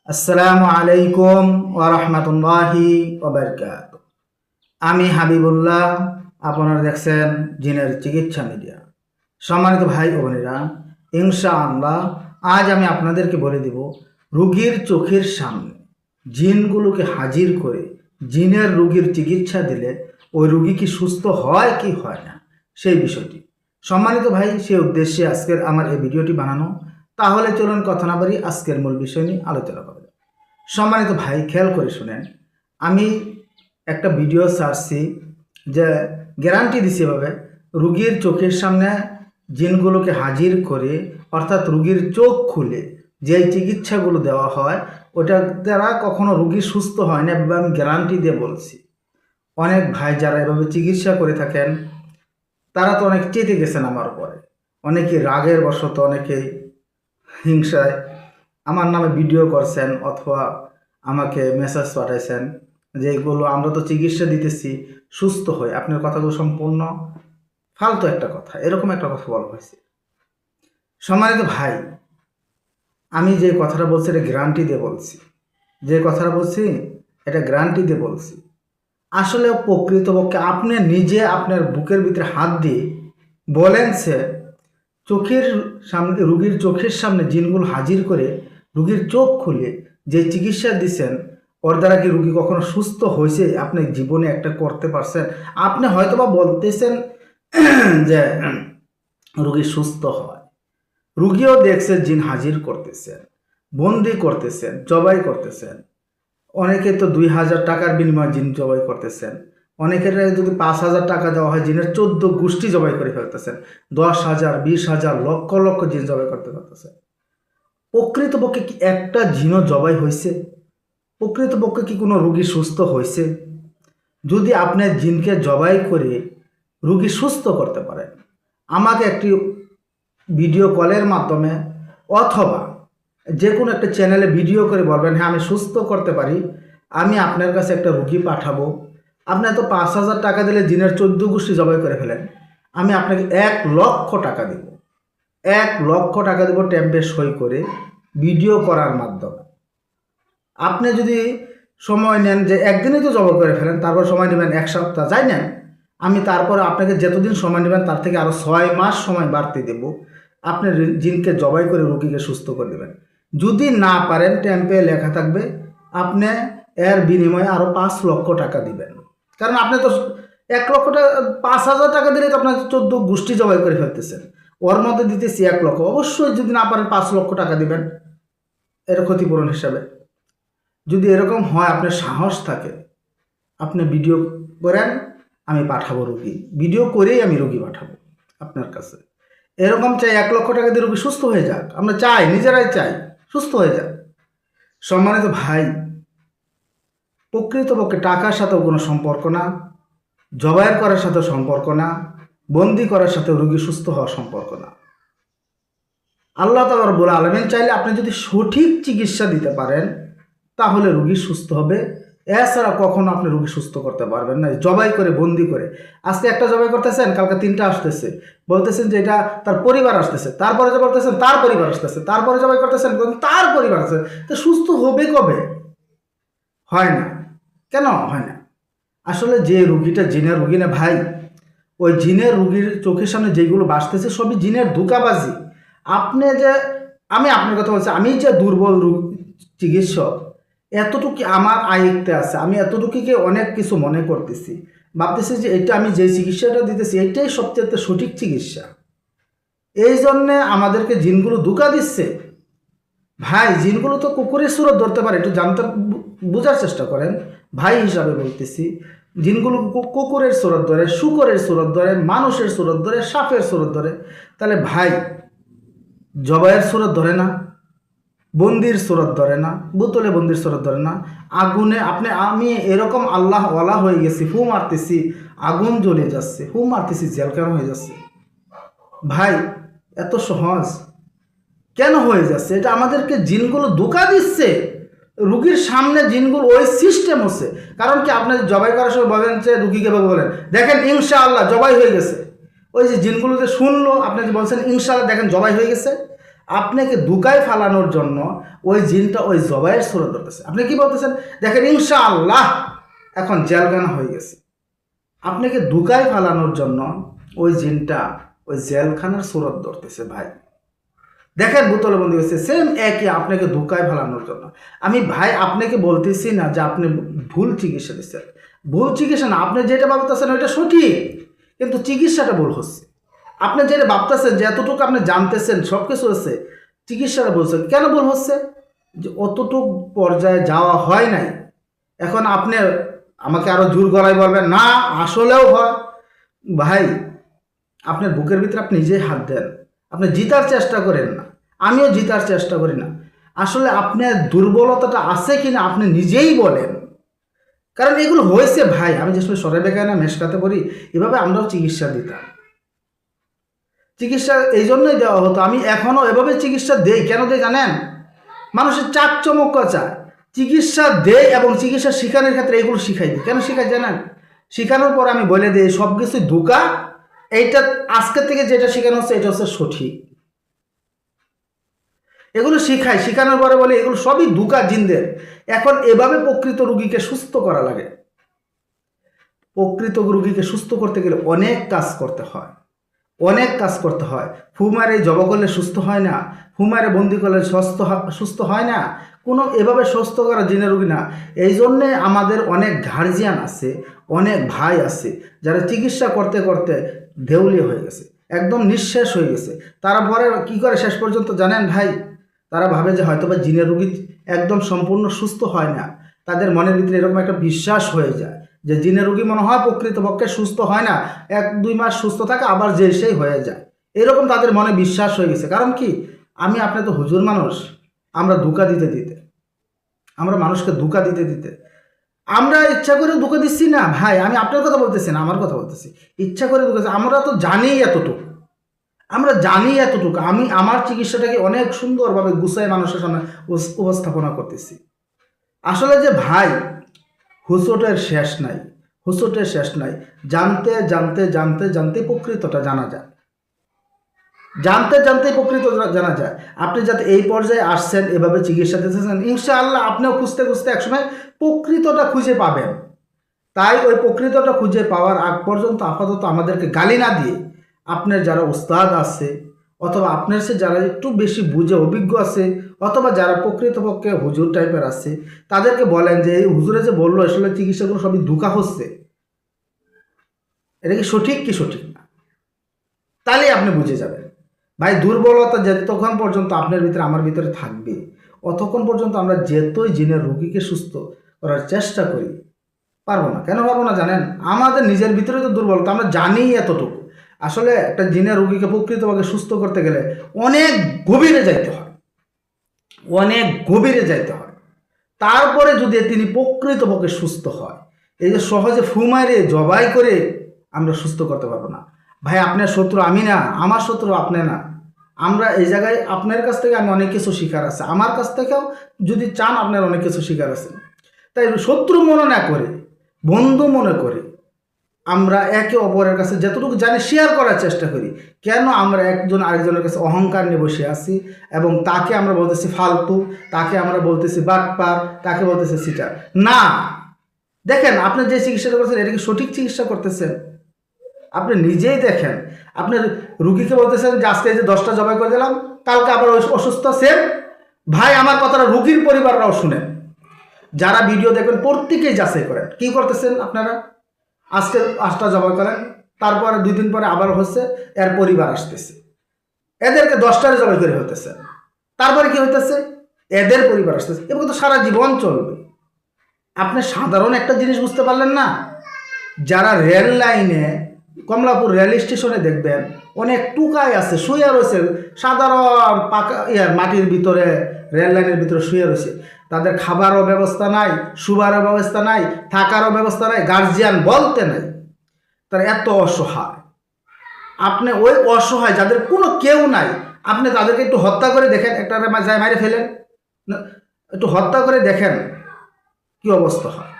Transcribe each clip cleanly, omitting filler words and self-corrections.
আসসালামু আলাইকুম ওয়া রাহমাতুল্লাহি ওয়া বারাকাতুহু। আমি হাবিবুল্লাহ, আপনারা দেখছেন জিনের চিকিৎসা মিডিয়া। সম্মানিত ভাই ও বোনেরা, ইনশাআল্লাহ আজ আমি আপনাদেরকে বলে দেব রোগীর চোখের সামনে জিনগুলোকে হাজির করে জিনের রোগীর চিকিৎসা দিলে ওই রোগী কি সুস্থ হয় কি হয় না সেই বিষয়টি। সম্মানিত ভাই, সেই উদ্দেশ্যে আজকের আমার এই ভিডিওটি বানানো। তাহলে চলুন কথা না বাড়ি আজকের মূল বিষয় নিয়ে আলোচনা করা যাক। সম্মানিত ভাই, খেয়াল করে শুনেন। আমি একটা ভিডিও ছাড়ছি যে গ্যারান্টি দিছি এভাবে রুগীর চোখের সামনে জিনগুলোকে হাজির করে, অর্থাৎ রুগীর চোখ খুলে যে চিকিৎসাগুলো দেওয়া হয় ওটা দ্বারা কখনো রুগী সুস্থ হয় না, এভাবে আমি গ্যারান্টি দিয়ে বলছি। অনেক ভাই যারা এভাবে চিকিৎসা করে থাকেন তারা তো অনেক চেতে গেছেন আমার উপরে, অনেকে রাগের বশত, অনেকে হিংসায় আমার নামে ভিডিও করছেন অথবা আমাকে মেসেজ পাঠাইছেন যে এগুলো আমরা তো চিকিৎসা দিতেছি সুস্থ হয়ে, আপনার কথাগুলো সম্পূর্ণ ফালতু একটা কথা, এরকম একটা কথা বলা হয়েছে। সম্মানিত ভাই, আমি যে কথাটা বলছি এটা গ্যারান্টি দিয়ে বলছি, যে কথাটা বলছি এটা গ্যারান্টি দিয়ে বলছি। আসলে প্রকৃতপক্ষে আপনি নিজে আপনার বুকের ভিতরে হাত দিয়ে বলেন সে চোখের সামনে, রুগীর চোখের সামনে জিনগুলো হাজির করে রুগীর চোখ খুলে যে চিকিৎসা দিচ্ছেন ওর দ্বারা কি রুগী কখনো সুস্থ হয়েছে? আপনি জীবনে একটা করতে পারছেন? আপনি হয়তো বা বলতেছেন যে রুগী সুস্থ হয়, রুগীও দেখছে জিন হাজির করতেছেন, বন্দি করতেছেন, জবাই করতেছেন। অনেকে তো 2000 টাকার বিনিময়ে জিন জবাই করতেছেন, অনেকের যদি 5000 টাকা দেওয়া হয় জিনের 14 গোষ্ঠী জবাই করে ফেলতেছেন, 10,000 20,000 লক্ষ লক্ষ জিন জবাই করতে পারতেছেন। প্রকৃতপক্ষে কি একটা জিনও জবাই হয়েছে? প্রকৃতপক্ষে কি কোনো রুগী সুস্থ হয়েছে? যদি আপনি জিনকে জবাই করে রুগী সুস্থ করতে পারেন, আমাকে একটি ভিডিও কলের মাধ্যমে অথবা যে কোনো একটা চ্যানেলে ভিডিও করে বলবেন হ্যাঁ আমি সুস্থ করতে পারি, আমি আপনার কাছে একটা রুগী পাঠাবো। আপনি তো 5,000 টাকা দিলে জিনের 14 গোষ্ঠী জবাই করে ফেলেন, আমি আপনাকে 1,00,000 টাকা দেব। 1,00,000 টাকা দেবো ট্যাম্পে সই করে ভিডিও করার মাধ্যমে। আপনি যদি সময় নেন যে একদিনই তো জবাই করে ফেলেন, তারপর সময় নেবেন 1 সপ্তাহ, যাই নেন, আমি তারপরে আপনাকে যতদিন সময় নেবেন তার থেকে আরও 6 মাস সময় বাড়তে দেব। আপনি জিনকে জবাই করে রোগীকে সুস্থ করে দেবেন। যদি না পারেন ট্যাম্পে লেখা থাকবে আপনি এর বিনিময়ে আরও 5,00,000 টাকা দিবেন। কারণ আপনি তো 1,00,000 টাকা, 5,000 টাকা দিলে তো আপনার 14 গোষ্ঠী জবাই করে ফেলতেছেন, ওর মধ্যে দিতেছি 1,00,000। অবশ্যই যদি না পারেন 5,00,000 টাকা দিবেন এর ক্ষতিপূরণ হিসাবে। যদি এরকম হয়, আপনার সাহস থাকে, আপনি ভিডিও করেন, আমি পাঠাবো রুগী, ভিডিও করেই আমি রুগী পাঠাবো আপনার কাছে। এরকম চাই 1,00,000 টাকা দিয়ে রুগী সুস্থ হয়ে যাক, আমরা চাই, নিজেরাই চাই সুস্থ হয়ে যাক। সম্মানিত ভাই, প্রকৃতপক্ষে টাকার সাথেও কোনো সম্পর্ক না, জবাইয়ের করার সাথেও সম্পর্ক না, বন্দি করার সাথেও রুগী সুস্থ হওয়ার সম্পর্ক না। আল্লাহ তাআলা রব্বুল আলামিন চাইলে আপনি যদি সঠিক চিকিৎসা দিতে পারেন তাহলে রুগী সুস্থ হবে। এছাড়া কখনো আপনি রুগী সুস্থ করতে পারবেন না জবাই করে, বন্দি করে। আজকে একটা জবাই করতেছেন, কালকে 3টা আসতেছে, বলতেছেন যে এটা তার পরিবার আসতেছে, তারপরে জবাই করতেছেন তার পরিবার আসতেছে, তারপরে জবাই করতেছেন তার পরিবার আসছে। তো সুস্থ হবে কবে? হয় না। কেন হয় না? আসলে যে রুগীটা জিনের রুগী না ভাই, ওই জিনের রুগীর চোখের সামনে যেগুলো বাসতেছে সবই জিনের ধোঁকাবাজি। আপনি যে, আমি আপনার কথা বলছি, আমি যে দুর্বল চিকিৎসক এতটুকু আমার আয়ত্তে আছে, আমি এতটুকুকে অনেক কিছু মনে করতেছি, ভাবতেছি যে এটা আমি যে চিকিৎসাটা দিতেছি এটাই সবচেয়ে সঠিক চিকিৎসা। এই জন্যে আমাদেরকে জিনগুলো ধোঁকা দিচ্ছে। ভাই, জিনগুলো তো কুকুরের সুরত ধরতে পারে, একটু জানতে বোঝার চেষ্টা করেন। ভাই হিসাবে বলতেছি, জিনগুলো কুকুরের সুরত ধরে, শুকরের সুরত ধরে, মানুষের সুরত ধরে, সাপের সুরত ধরে। তাহলে ভাই জবাইয়ের সুরত ধরে না, বন্দির সুরত ধরে না, বোতলে বন্দির সুরত ধরে না, আগুনে আমি এরকম আল্লাহ ওয়ালা হয়ে গেছি, ফু মারতেছি আগুন জ্বলে যাচ্ছে, ফু মারতেছি জেলখানা হয়ে যাচ্ছে। ভাই এত সহজ কেন হয়ে যাচ্ছে? এটা আমাদেরকে জিনগুলো ধোঁকা দিচ্ছে। রুগীর সামনে জিনগুলো ওই সিস্টেম হচ্ছে। কারণ কি, আপনি জবাই করার সময় বলেন যে রুগীকে বলেন দেখেন ইনশাআল্লাহ জবাই হয়ে গেছে, ওই যে জিনগুলো যে শুনলো, আপনি যে বলছেন ইনশাআল্লাহ দেখেন জবাই হয়ে গেছে, আপনাকে দুকায় ফালানোর জন্য ওই জিনটা ওই জবাইয়ের সুরত ধরতেছে। আপনি কি বলতেছেন? দেখেন ইনশাআল্লাহ এখন জেলখানা হয়ে গেছে। আপনাকে দুকায় ফালানোর জন্য ওই জিনটা ওই জেলখানার সুরত ধরতেছে। ভাই দেখেন বোতলবন্দি হয়েছে সেম একই আপনাকে ধোকায় ফেলানোর জন্য। আমি ভাই আপনাকে বলতেছি না যে আপনি ভুল চিকিৎসা দিচ্ছেন, ভুল চিকিৎসা না, আপনি যেটা ভাবতেছেন ওইটা সঠিক, কিন্তু চিকিৎসাটা ভুল হচ্ছে। আপনি যেটা ভাবতেছেন যে এতটুকু আপনি জানতেছেন সব কিছু হচ্ছে, চিকিৎসাটা বলছেন কেন ভুল হচ্ছে? যে অতটুক পর্যায়ে যাওয়া হয় নাই। এখন আপনি আমাকে আরো জোর গলায় বলবেন না আসলেও হয়। ভাই আপনার বুকের ভিতরে আপনি নিজেই হাত দেন, আপনি জিতার চেষ্টা করেন না, আমিও জিতার চেষ্টা করি না। আসলে আপনার দুর্বলতাটা আছে কিনা আপনি নিজেই বলেন। কারণ এগুলো হয়েছে ভাই, আমি যে সময় সরে বেকায় না মেশকাতে পড়ি, এভাবে আমরাও চিকিৎসা দিতাম। চিকিৎসা এই জন্যই দেওয়া হতো, আমি এখনও এভাবে চিকিৎসা দেই। কেন দেই জানেন? মানুষের চাকচমক চায়, চিকিৎসা দেয় এবং চিকিৎসা শিখানোর ক্ষেত্রে এগুলো শিখাই দিই। কেন শিখাই জানেন? শিখানোর পর আমি বলে দিই সব কিছুই ধোঁকা, এইটা আজকের থেকে যেটা শেখানো হচ্ছে এটা হচ্ছে সঠিক। এগুলো শিখাই, শিখানোর পরে বলে এগুলো সবই ধোঁকা জিনদের। এখন এভাবে প্রকৃত রোগীকে সুস্থ করা লাগে। প্রকৃত রোগীকে সুস্থ করতে গেলে অনেক কাজ করতে হয়, অনেক কাজ করতে হয়। ফুমারে জবা করলে সুস্থ হয় না, ফুমারে বন্দি করলে সুস্থ হয় না, কোনো এভাবে সুস্থ করা জিনের রোগী না। এই জন্যে আমাদের অনেক গার্জিয়ান আছে, অনেক ভাই আছে যারা চিকিৎসা করতে করতে দেউলিয়া হয়ে গেছে, একদম নিঃশেষ হয়ে গেছে। তারপরে কি করে শেষ পর্যন্ত জানেন ভাই? তারা ভাবে যে হয়তো বা জিনের রোগী একদম সম্পূর্ণ সুস্থ হয় না, তাদের মনের ভিতরে এরকম একটা বিশ্বাস হয়ে যায় যে জিনের রোগী মনে হয় প্রকৃতপক্ষে সুস্থ হয় না, 1-2 মাস সুস্থ থাকে আবার যে সেই হয়ে যায়, এরকম তাদের মনে বিশ্বাস হয়ে গেছে। কারণ কি, আমি আপনি তো হুজুর মানুষ, আমরা ধোঁকা দিতে দিতে, আমরা মানুষকে ধোঁকা দিতে দিতে আমরা ইচ্ছা করে ধোঁকা দিচ্ছি না ভাই। আমি আপনার কথা বলতেছি না, আমার কথা বলতেছি। ইচ্ছা করে ধোঁকা, আমরা তো জানি এতটুকু, আমরা জানি এতটুকু। আমি আমার চিকিৎসাটাকে অনেক সুন্দরভাবে গুছায় মানুষের সামনে উপস্থাপনা করতেছি। আসলে যে ভাই হুসোটের শেষ নাই, হুসোটের শেষ নাই। জানতে জানতে জানতে জানতে প্রকৃতটা জানা যায়, জানতে জানতে প্রকৃত জানা যায়। আপনি যাতে এই পর্যায়ে আসছেন, এভাবে চিকিৎসা দিতেছেন, ইনশাআল্লাহ আপনিও খুঁজতে খুঁজতে একসময় প্রকৃতটা খুঁজে পাবেন। তাই ওই প্রকৃতটা খুঁজে পাওয়ার আগ পর্যন্ত আপাতত আমাদেরকে গালি না দিয়ে আপনার যারা উস্তাদ আছে, অথবা আপনার সে যারা একটু বেশি বুঝে অভিজ্ঞ আছে, অথবা যারা প্রকৃতপক্ষে হুজুর টাইপের আছে, তাদেরকে বলেন যে এই হুজুরে যে বললো আসলে চিকিৎসাগুলো সবই ধোঁকা হচ্ছে, এটা কি সঠিক কি সঠিক না, তাহলেই আপনি বুঝে যাবেন। ভাই দুর্বলতা যতক্ষণ পর্যন্ত আপনার ভিতরে আমার ভিতরে থাকবে, অতক্ষণ পর্যন্ত আমরা যেতই জিনের রোগীকে সুস্থ করার চেষ্টা করি, পারবো না। কেন পারবো না জানেন? আমাদের নিজের ভিতরে তো দুর্বলতা, আমরা জানি এতটুকু। আসলে একটা জিনের রোগীকে প্রকৃতভাবে সুস্থ করতে গেলে অনেক গভীরে যাইতে হয়, অনেক গভীরে যাইতে হয়। তারপরে যদি তিনি প্রকৃতপক্ষে সুস্থ হয়, এই যে সহজে ফুমাইরে জবাই করে আমরা সুস্থ করতে পারবো না। ভাই আপনার শত্রু আমি না, আমার শত্রু আপনি না। আমরা এই জায়গায় আপনার কাছ থেকে আমি অনেক কিছু শিকার আছে, আমার কাছ থেকেও যদি চান আপনার অনেক কিছু শিকার আছে। তাই শত্রু মনে না করে বন্ধু মনে করে আমরা একে অপরের কাছে যতটুকু জানি শেয়ার করার চেষ্টা করি। কেন আমরা একজন আরেকজনের কাছে অহংকার নিয়ে বসে আছি এবং তাকে আমরা বলতেছি ফালতু, তাকে আমরা বলতেছি বাটপার, তাকে বলতেছি সিটার? না, দেখেন আপনি যে চিকিৎসাটা করছেন এটা কি সঠিক চিকিৎসা করতেছেন? আপনি নিজেই দেখেন। আপনি রুগীকে বলতেছেন যে আজকে যে 10টা জবাই করে দিলাম, কালকে আবার অসুস্থ সেম। ভাই আমার কথাটা রুগীর পরিবাররাও শুনেন, যারা ভিডিও দেখবেন প্রত্যেকেই যাচাই করেন কি করতেছেন আপনারা। আজকে 8টা জবাই করেন, তারপরে 2 দিন পরে আবার হচ্ছে, এর পরিবার আসতেছে, এদেরকে 10টারে জবাই করে হতেছে, তারপরে কি হইতেছে, এদের পরিবার আসতেছে, এবং তো সারা জীবন চলবে। আপনি সাধারণ একটা জিনিস বুঝতে পারলেন না? যারা রেল লাইনে, কমলাপুর রেল স্টেশনে দেখবেন অনেক টুকায় আছে, শুয়ে রয়েছে, সাধারণ পাকা মাটির ভিতরে, রেল লাইনের ভিতরে শুয়ে রয়েছে। তাদের খাবারও ব্যবস্থা নাই, শুবারও ব্যবস্থা নাই, থাকারও ব্যবস্থা নাই, গার্জিয়ান বলতে নাই। তারা এত অসহায়। আপনি ওই অসহায় যাদের কোনো কেউ নাই, আপনি তাদেরকে একটু হত্যা করে দেখেন, একটা যায় মারে ফেলেন, একটু হত্যা করে দেখেন কি অবস্থা হয়।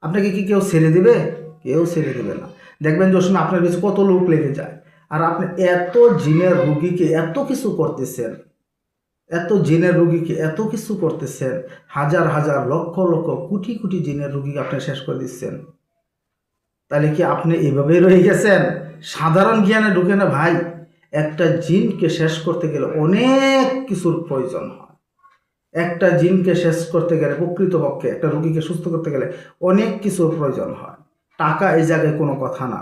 আপনাকে কি কেউ ছেড়ে দিবে? কেউ ছেড়ে দেবে না। দেখবেন যে সময় আপনার কাছে কত লোক লেগে যায়, আর আপনি এত জিনের রুগীকে এত কিছু করতেছেন। এত জিনের রুগীকে এত কিছু করতেছেন, হাজার হাজার লক্ষ লক্ষ কোটি কোটি জিনের রুগীকে আপনি শেষ করে দিচ্ছেন। তাহলে কি আপনি এভাবেই রয়ে গেছেন? সাধারণ জ্ঞানে ঢুকে না ভাই। একটা জিনকে শেষ করতে গেলে অনেক কিছুর প্রয়োজন হয়। একটা জিনকে শেষ করতে গেলে, প্রকৃতপক্ষে একটা রুগীকে সুস্থ করতে গেলে অনেক কিছুর প্রয়োজন হয়। টাকা এই জায়গায় কোনো কথা না,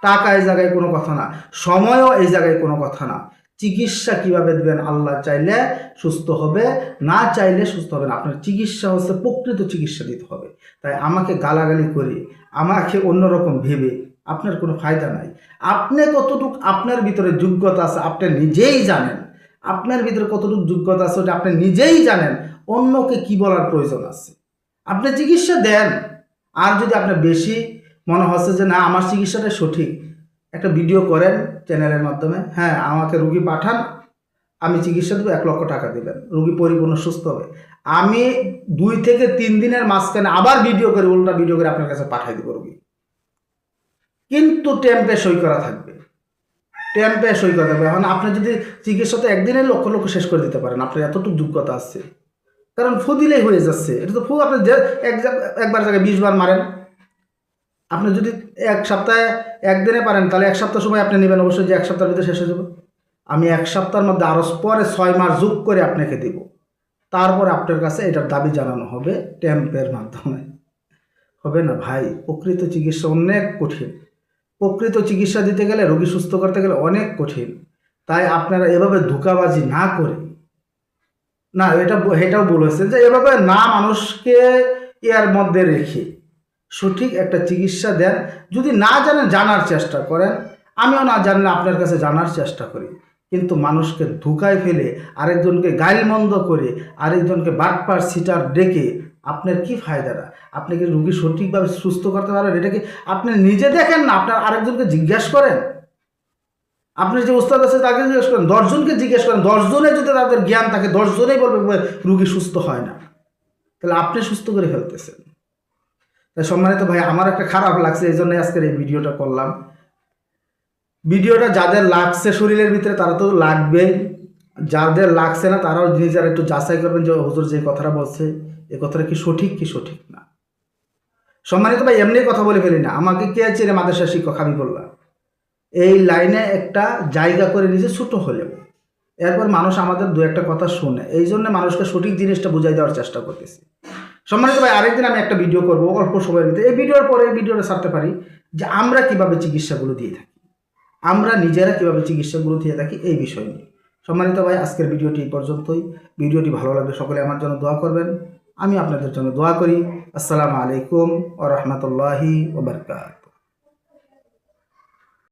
টাকা এই জায়গায় কোনো কথা না, সময়ও এই জায়গায় কোনো কথা না। চিকিৎসা কিভাবে দেবেন, আল্লাহ চাইলে সুস্থ হবে, না চাইলে সুস্থ হবে না। আপনার চিকিৎসা হচ্ছে প্রকৃত চিকিৎসা দিতে হবে। তাই আমাকে গালাগালি করে, আমাকে অন্যরকম ভেবে আপনার কোনো ফায়দা নাই। আপনি কতটুকু আপনার ভিতরে যোগ্যতা আছে আপনি নিজেই জানেন। আপনার ভিতরে কতটুকু যোগ্যতা আছে ওটা আপনি নিজেই জানেন। অন্যকে কি বলার প্রয়োজন আছে? আপনি চিকিৎসা দেন। আর যদি আপনার বেশি মনে হচ্ছে যে না আমার চিকিৎসাটা সঠিক, একটা ভিডিও করেন চ্যানেলের মাধ্যমে, হ্যাঁ আমাকে রুগী পাঠান, আমি চিকিৎসা দেবো, 1 লক্ষ টাকা দেবেন, রুগী পরিপূর্ণ সুস্থ হবে। আমি 2 থেকে 3 দিনের মাঝখানে আবার ভিডিও করে, উল্টা ভিডিও করে আপনার কাছে পাঠাই দেবো রুগী। কিন্তু টেম্পে সই করা থাকবে, টেম্পে সই করা থাকবে। এখন আপনি যদি চিকিৎসাতে একদিনে লক্ষ লক্ষ শেষ করে দিতে পারেন, আপনার এতটুকু যোগ্যতা আছে। কারণ ফু দিলেই হয়ে যাচ্ছে, এটা তো ফু আপনি যে একবার জায়গায় 20 বার মারেন। আপনি যদি 1 সপ্তাহে একদিনে পারেন তাহলে 1 সপ্তাহ সময় আপনি নেবেন, অবশ্যই যে 1 সপ্তাহের ভিতরে শেষ হয়ে যাবে। আমি 1 সপ্তাহের মধ্যে আরও পরে 6 মাস যোগ করে আপনাকে দেব। তারপর আপনার কাছে এটার দাবি জানানো হবে টেম্পের মাধ্যমে। হবে না ভাই। প্রকৃত চিকিৎসা অনেক কঠিন। প্রকৃত চিকিৎসা দিতে গেলে, রোগী সুস্থ করতে গেলে অনেক কঠিন। তাই আপনারা এভাবে ধোঁকাবাজি না করে, না এটাও বলেছে যে এভাবে না মানুষকে এর মধ্যে রেখে সঠিক একটা চিকিৎসা দেন। যদি না জানেন জানার চেষ্টা করেন, আমিও না জানলে আপনার কাছে জানার চেষ্টা করি। কিন্তু মানুষকে ধোঁকায় ফেলে, আরেকজনকে গাইলমন্দ করে, আরেকজনকে বাটপার সিটার ডেকে আপনার কি ফায়দাটা? আপনি কি রুগী সঠিকভাবে সুস্থ করতে পারবেন? এটা কি আপনি নিজে দেখেন না? আপনার আরেকজনকে জিজ্ঞাসা করেন। আপনি যে ওস্তাদ আছে তাকে জিজ্ঞেস করেন, 10 জনকে জিজ্ঞেস করেন, 10 জনে যদি তাদের জ্ঞান থাকে 10 জনেই বলবে রুগী সুস্থ হয় না। তাহলে আপনি সুস্থ করে ফেলতেছেন। তাই সম্মানিত ভাই, আমার একটা খারাপ লাগছে, এই জন্য আজকের এই ভিডিওটা করলাম। ভিডিওটা যাদের লাগছে শরীরের ভিতরে তারা তো লাগবে, যাদের লাগছে না তারাও নিজেরা একটু যাচাই করবেন যে হুজুর যে কথাটা বলছে এই কথাটা কি সঠিক কি সঠিক না। সম্মানিত ভাই, এমনি কথা বলে ফেলি না। আমাকে কে চেনে মাদ্রাসা শিক্ষক আমি বললাম, এই লাইনে একটা জায়গা করে নিজে ছোট হলেও এরপর মানুষ আমাদের 2-1 কথা শুনে, এই জন্য মানুষকে সঠিক জিনিসটা বুঝাই দেওয়ার চেষ্টা করতেছি। সম্মানিত ভাই, আরেকদিন আমি একটা ভিডিও করবো অল্প সময়ের ভিতরে। এই ভিডিওর পরে এই ভিডিওটা ছাড়তে পারি যে আমরা কিভাবে চিকিৎসাগুলো দিয়ে থাকি, আমরা নিজেরা কিভাবে চিকিৎসাগুলো দিয়ে থাকি এই বিষয় নিয়ে। সম্মানিত ভাই, আজকের ভিডিওটি এই পর্যন্তই। ভিডিওটি ভালো লাগলে সকলে আমার জন্য দোয়া করবেন, আমি আপনাদের জন্য দোয়া করি। আসসালামু আলাইকুম ওয়া রাহমাতুল্লাহি ওয়া বারাকাতুহু।